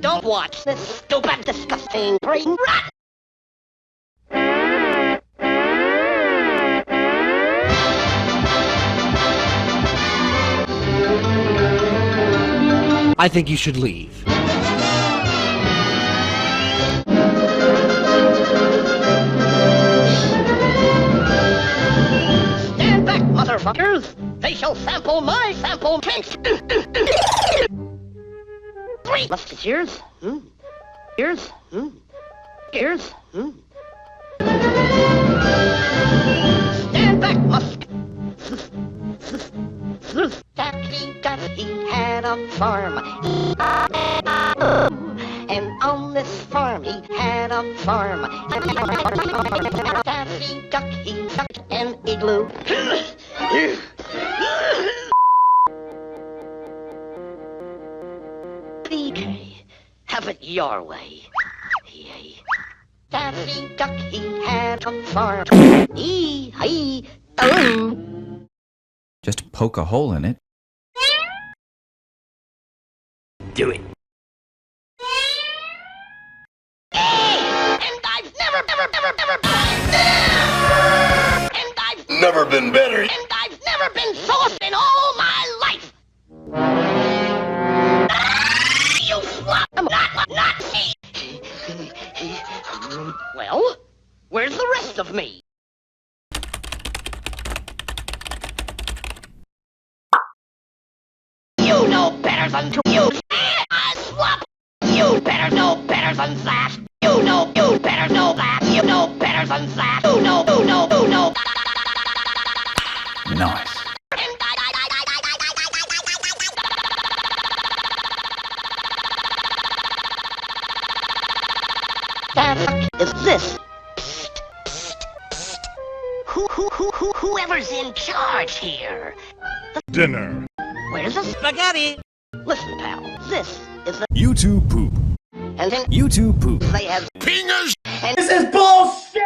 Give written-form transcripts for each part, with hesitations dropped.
Don't watch this stupid, disgusting brain rot! I think you should leave. Stand back, motherfuckers! They shall sample my sample cakes! 3 musketeers? Ears? Ears? Stand back, Daffy had a farm. And on this farm he had a farm. Daffy duck, he ducked an igloo. Okay, have it your way. Yay. Daffy duck, he had a farm. Just poke a hole in it. Do it. And I've never been better. And I've never been sauced in all my life. You flop. Not me. Well, where's the rest of me? You know better than to use a slop. You better know better than that. You better know that. You know better than that. You know. Nice. That is this. Whoever's in charge here. Dinner. Where's the spaghetti? Listen, pal, this is the YouTube poop. and then YouTube poop. they have Pingers. and This is bullshit.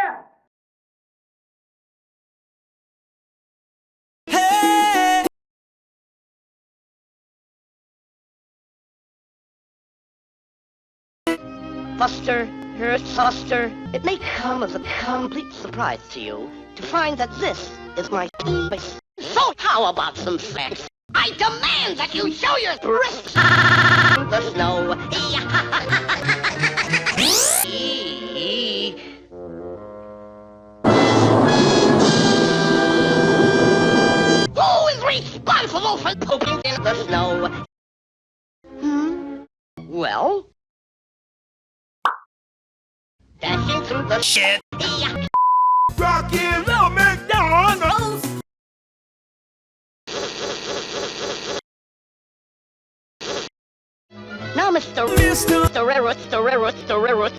Buster, Buster. It may come as a complete surprise to you to find that this is my base. So how about some sex? I demand that you show your wrists. The snow. Who is responsible for pooping in the snow? Well? Dashing through the shit. Rockin' Little McDonald's. Now, Mr.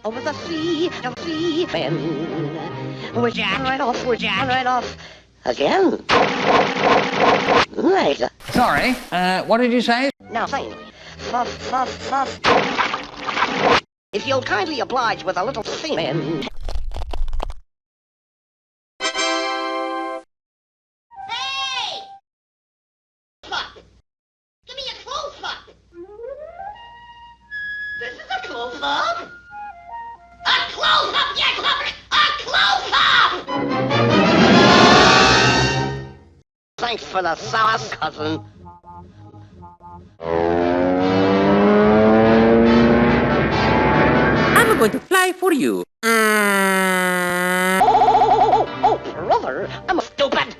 Over the sea, man. We're jack right off. Again. Later. Sorry, what did you say? Now, finally. Fuff. If you'll kindly oblige with a little semen. Hey! Fuck! Give me a close-up! This is a close-up? A close-up, you fuck! A close-up! Thanks for the sauce, cousin. I'm going to fly for you. Oh, brother, I'm stupid.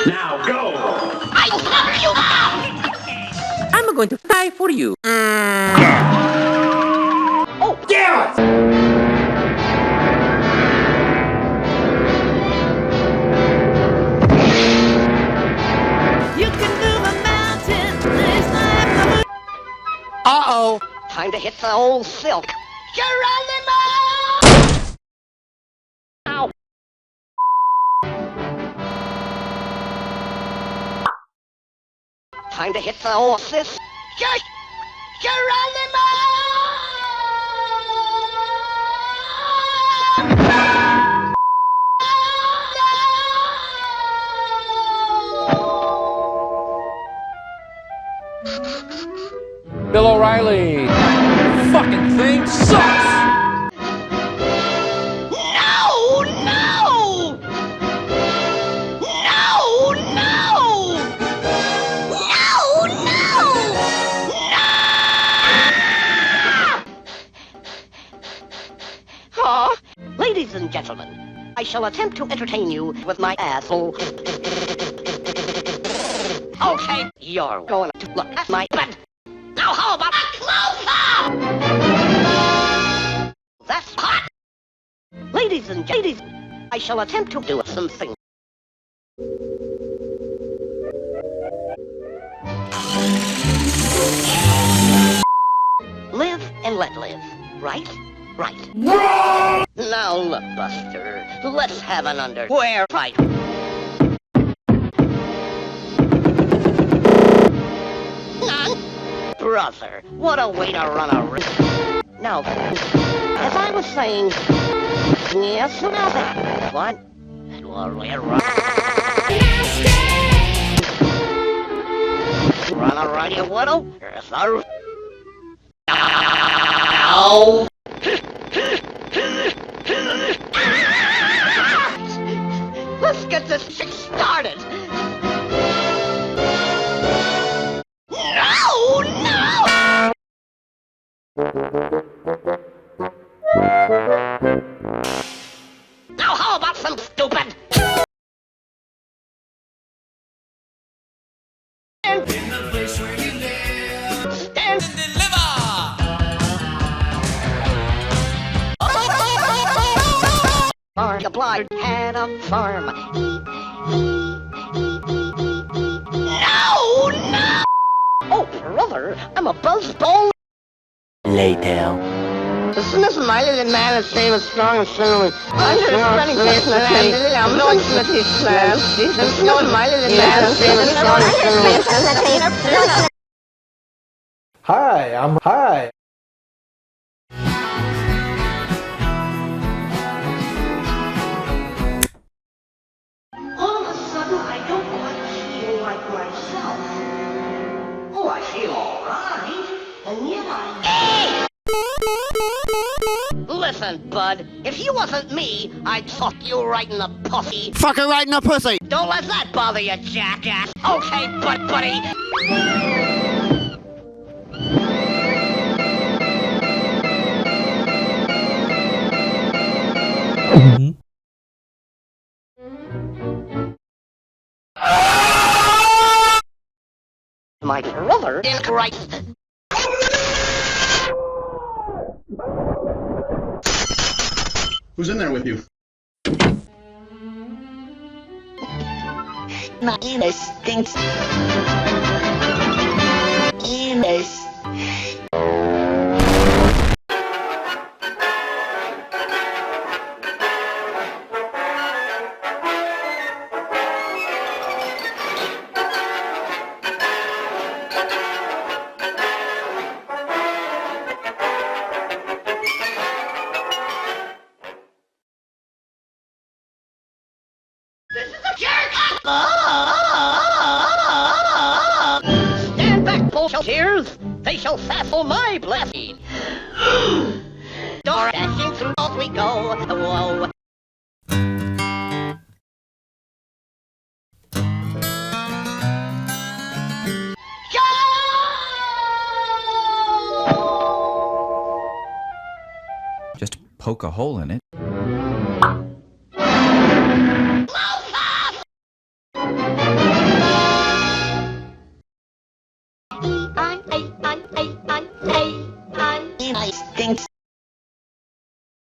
Now go. I'll suck you up. I'm going to fly for you. Oh, Damn it! you can move a mountain. Uh-oh. Time to hit the old silk. Geronimo! Ow. Time to hit the old sis. Geronimo! Bill O'Reilly. Fucking thing sucks! No! No! No! No! No! No! Aw. Ladies and gentlemen, I shall attempt to entertain you with my asshole. Okay, you're going to look at my butt. Now how about a close-up? That's hot. Ladies and ladies, I shall attempt to do something. Live and let live, right? Right. Now look, Buster, let's have an underwear fight. Brother, what a way to run a risk. Now, as I was saying, yes, what? Run a radio widow? Yes, sir. Ow! Let's get this chick started. No! No! Now how about some stupid? In the place where you live. Stand and deliver! Markiplier had a farm. No! No! Oh, brother, I'm a buzzball. Later. As soon as my little man is safe and strong and cinnamon, I'm just spreading fish in the land. I'm going to let these slabs. As soon as my little man is safe and strong and cinnamon. Hi. All of a sudden, I don't quite feel like myself. Oh, I feel all right, and yet I... Listen, bud, if you wasn't me, I'd fuck you right in the pussy. Fuck her right in the pussy. Don't let that bother you, jackass. Okay, buddy. My brother in Christ. Who's in there with you? My anus stinks. Anus. This is a jerk! Stand back, bullshitters! They shall sassle my blessing! Door dashing through walls we go! Whoa! Just poke a hole in it. Anus stinks.